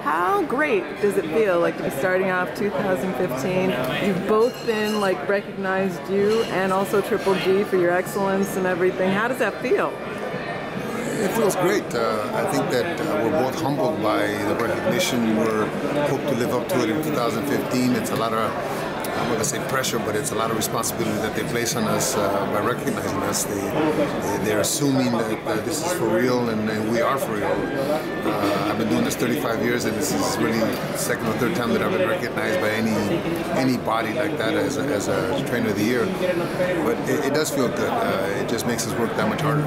how great does it feel like to be starting off 2015? You've both been like recognized, you and also Triple G, for your excellence and everything. How does that feel? It feels great. I think that we're both humbled by the recognition. We're hope to live up to it in 2015. It's a lot of, I'm not going to say pressure, but it's a lot of responsibility that they place on us by recognizing us. They're assuming that this is for real, and we are for real. I've been doing this 35 years, and this is really the second or third time that I've been recognized by any body like that as a trainer of the year. But it does feel good. It just makes us work that much harder.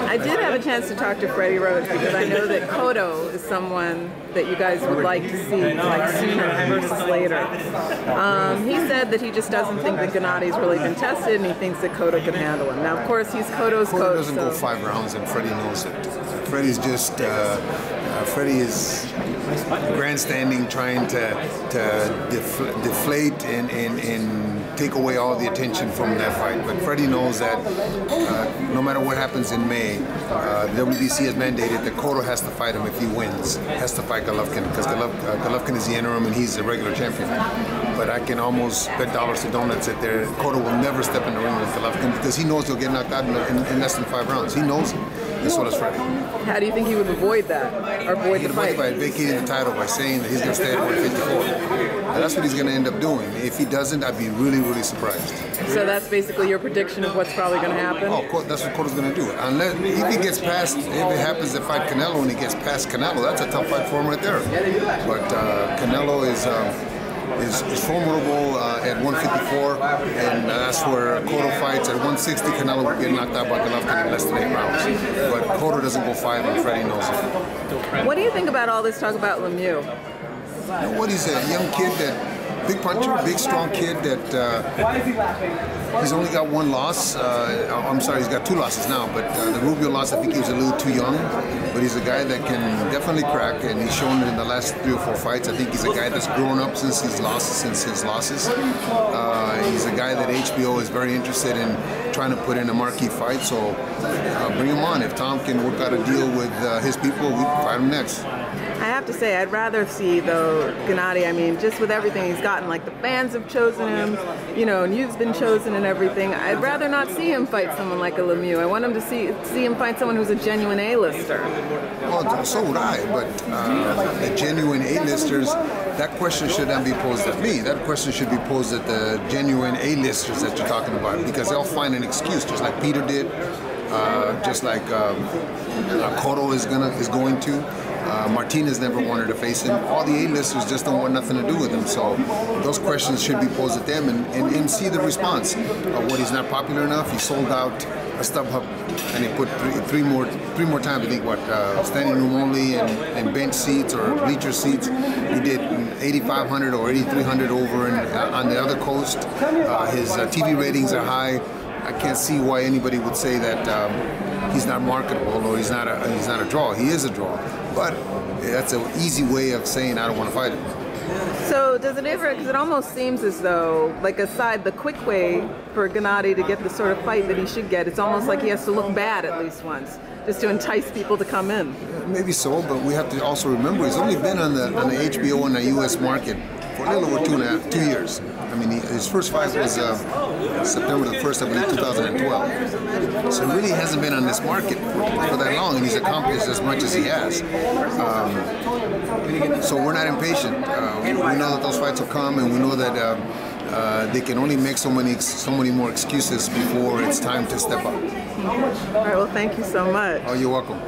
I did have a chance to talk to Freddie Rhodes because I know that Cotto is someone that you guys would like to see like sooner versus later. He said that he just doesn't think that Gennady's really been tested, and he thinks that Cotto can handle him. Now, of course, he's Cotto's coach. Cotto doesn't go 5 rounds, and Freddie knows it. Freddie's just Freddie is grandstanding, trying to deflate and take away all the attention from that fight. But Freddie knows that no matter what happens in May, the WBC has mandated that Cotto has to fight him if he wins. Has to fight Golovkin, because Golovkin is the interim and he's the regular champion. But I can almost bet dollars to donuts that Cotto will never step in the ring with Golovkin because he knows he'll get knocked out in less than 5 rounds. He knows it. And so does Freddie. How do you think he would avoid that, or avoid the fight? By vacating the title, by saying that he's going to stay at 154. And that's what he's going to end up doing. If he doesn't, I'd be really, really surprised. So that's basically your prediction of what's probably going to happen? Oh, that's what Cotto's going to do. Unless if he gets past, if it happens to fight Canelo and he gets past Canelo, that's a tough fight for him right there. But Canelo is formidable at 154, and that's where Cotto fights. At 160, Canelo will get knocked out by Golovkin in less than 8 rounds. But Cotto doesn't go 5, and Freddie knows it. What do you think about all this talk about Lemieux? You know what, he's a young kid big puncher, big strong kid that he's only got 1 loss. I'm sorry, he's got 2 losses now, but the Rubio loss, I think he was a little too young. But he's a guy that can definitely crack, and he's shown it in the last 3 or 4 fights. I think he's a guy that's grown up since his losses. He's a guy that HBO is very interested in trying to put in a marquee fight, so bring him on. If Tom can work out a deal with his people, we can fight him next. I have to say, I'd rather see, though, Gennady, I mean, just with everything he's gotten, like the fans have chosen him, you know, and you've been chosen and everything, I'd rather not see him fight someone like a Lemieux. I want him to see him fight someone who's a genuine A-lister. Well, so would I, but the genuine A-listers, that question should not be posed at me. That question should be posed at the genuine A-listers that you're talking about, because they'll find an excuse, just like Peter did, just like Cotto is going to. Martinez never wanted to face him. All the A-listers just don't want nothing to do with him. So those questions should be posed at them and see the response. What, he's not popular enough? He sold out a StubHub and he put three more times, I think, standing room only and bench seats or bleacher seats. He did 8,500 or 8,300 over on the other coast. His TV ratings are high. I can't see why anybody would say that he's not marketable or he's not a draw. He is a draw, but that's an easy way of saying I don't want to fight him. So does it ever, because it almost seems as though, like aside the quick way for Gennady to get the sort of fight that he should get, it's almost like he has to look bad at least once, just to entice people to come in. Maybe so, but we have to also remember he's only been on the HBO and the U.S. market for a little over 2 years. I mean, his first fight was September the 1st, I believe, 2012. So he really hasn't been on this market for that long, and he's accomplished as much as he has. So we're not impatient. We know that those fights will come, and we know that they can only make so many more excuses before it's time to step up. All right, well, thank you so much. Oh, you're welcome.